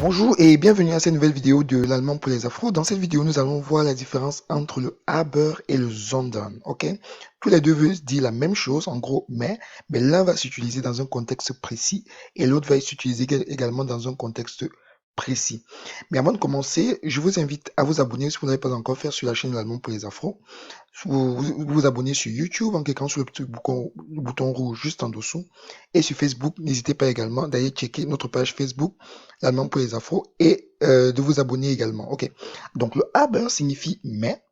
Bonjour et bienvenue à cette nouvelle vidéo de l'allemand pour les afros. Dans cette vidéo, nous allons voir la différence entre le aber et le sondern, ok? Tous les deux veulent dire la même chose, en gros, mais l'un va s'utiliser dans un contexte précis et l'autre va s'utiliser également dans un contexte précis. Mais avant de commencer, je vous invite à vous abonner si vous n'avez pas encore fait sur la chaîne de l'allemand pour les afros. Vous abonner sur YouTube en cliquant sur le bouton rouge juste en dessous. Et sur Facebook, n'hésitez pas également d'aller checker notre page Facebook, l'allemand pour les afros, et de vous abonner également. Ok. Donc le aber signifie mais,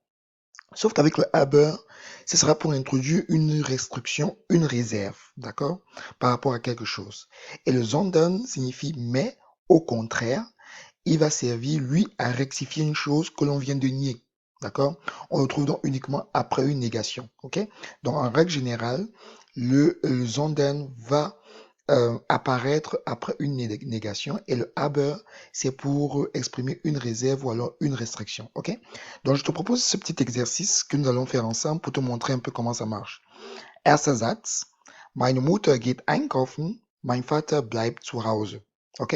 sauf qu'avec le aber, ce sera pour introduire une restriction, une réserve, d'accord, par rapport à quelque chose. Et le sondern signifie mais, au contraire, il va servir, lui, à rectifier une chose que l'on vient de nier. D'accord? On le trouve donc uniquement après une négation. OK? Donc, en règle générale, le sondern va apparaître après une négation et le aber, c'est pour exprimer une réserve ou alors une restriction. OK? Donc, je te propose ce petit exercice que nous allons faire ensemble pour te montrer un peu comment ça marche. Erster Satz. Meine Mutter geht einkaufen, mein Vater bleibt zu Hause. OK?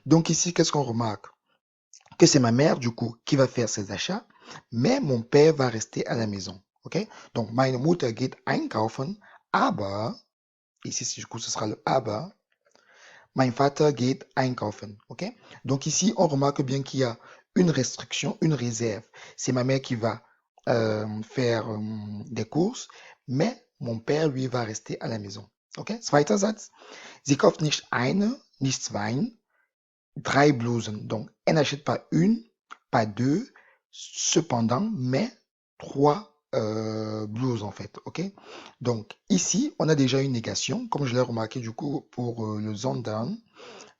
Donc ici, qu'est-ce qu'on remarque? Que c'est ma mère, du coup, qui va faire ses achats, mais mon père va rester à la maison. OK? Donc, meine Mutter geht einkaufen, aber, ici, du coup, ce sera le aber, mein Vater geht einkaufen. OK? Donc, ici, on remarque bien qu'il y a une restriction, une réserve. C'est ma mère qui va faire des courses, mais mon père, lui, va rester à la maison. OK? Zweiter Satz. Sie kauft nicht eine, nicht zwei, drei Blusen. Donc, elle n'achète pas une, pas deux, cependant, mais trois blues en fait. OK? Donc, ici, on a déjà une négation, comme je l'ai remarqué du coup pour le sondern.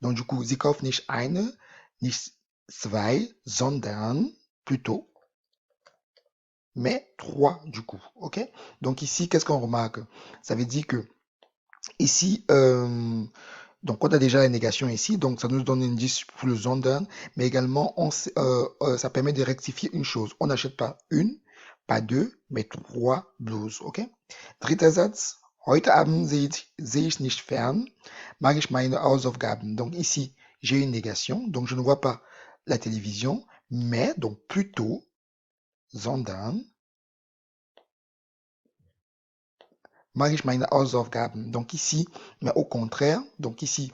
Donc, du coup, sie kauft nicht eine, nicht zwei, sondern plutôt, mais trois du coup. OK? Donc, ici, qu'est-ce qu'on remarque? Ça veut dire que ici, donc, on a déjà la négation ici, donc ça nous donne un indice pour le sondern, mais également, ça permet de rectifier une chose. On n'achète pas une, pas deux, mais trois blouses, ok? Dritter Satz. Heute Abend sehe ich nicht fern, mache ich meine Hausaufgaben. Donc ici, j'ai une négation, donc je ne vois pas la télévision, mais, donc plutôt, sondern, mache ich meine Hausaufgaben. Donc ici, mais au contraire, donc ici,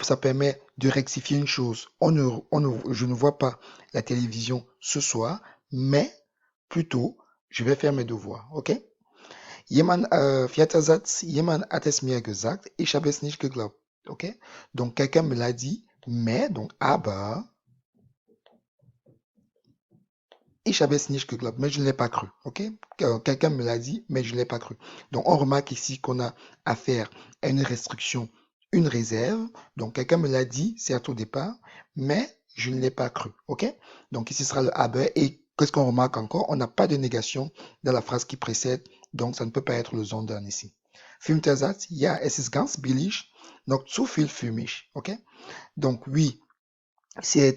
ça permet de rectifier une chose. Je ne vois pas la télévision ce soir, mais plutôt, je vais faire mes devoirs. OK? Vierter Satz, jemand hat es mir gesagt, ich habe es nicht geglaubt. OK? Donc quelqu'un me l'a dit, mais, donc aber, ich habe es nicht geglaubt, mais je ne l'ai pas cru. OK? Quelqu'un me l'a dit, mais je ne l'ai pas cru. Donc, on remarque ici qu'on a affaire à une restriction, une réserve. Donc, quelqu'un me l'a dit, certes au départ, mais je ne l'ai pas cru. OK? Donc, ici sera le aber. Et qu'est-ce qu'on remarque encore? On n'a pas de négation dans la phrase qui précède. Donc, ça ne peut pas être le sondern ici. Fünfter Satz. Ja, es ist ganz billig, noch zu viel für mich. OK? Donc, oui, c'est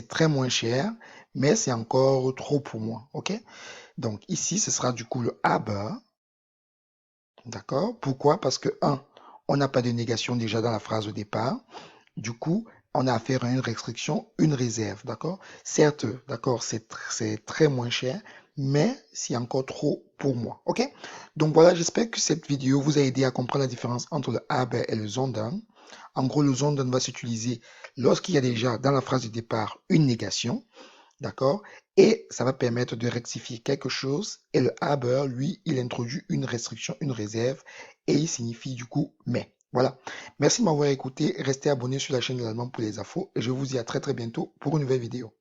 très moins cher, mais c'est encore trop pour moi. OK? Donc ici, ce sera du coup le aber. D'accord? Pourquoi? Parce que, un, on n'a pas de négation déjà dans la phrase au départ. Du coup, on a affaire à une restriction, une réserve. D'accord? Certes, d'accord, c'est très moins cher, mais c'est encore trop pour moi. OK? Donc voilà, j'espère que cette vidéo vous a aidé à comprendre la différence entre le aber et le sondern. En gros, le sondern va s'utiliser lorsqu'il y a déjà dans la phrase de départ une négation, d'accord? Et ça va permettre de rectifier quelque chose. Et le aber, lui, il introduit une restriction, une réserve, et il signifie du coup mais. Voilà. Merci de m'avoir écouté. Restez abonnés sur la chaîne de l'allemand pour les infos. Et je vous dis à très très bientôt pour une nouvelle vidéo.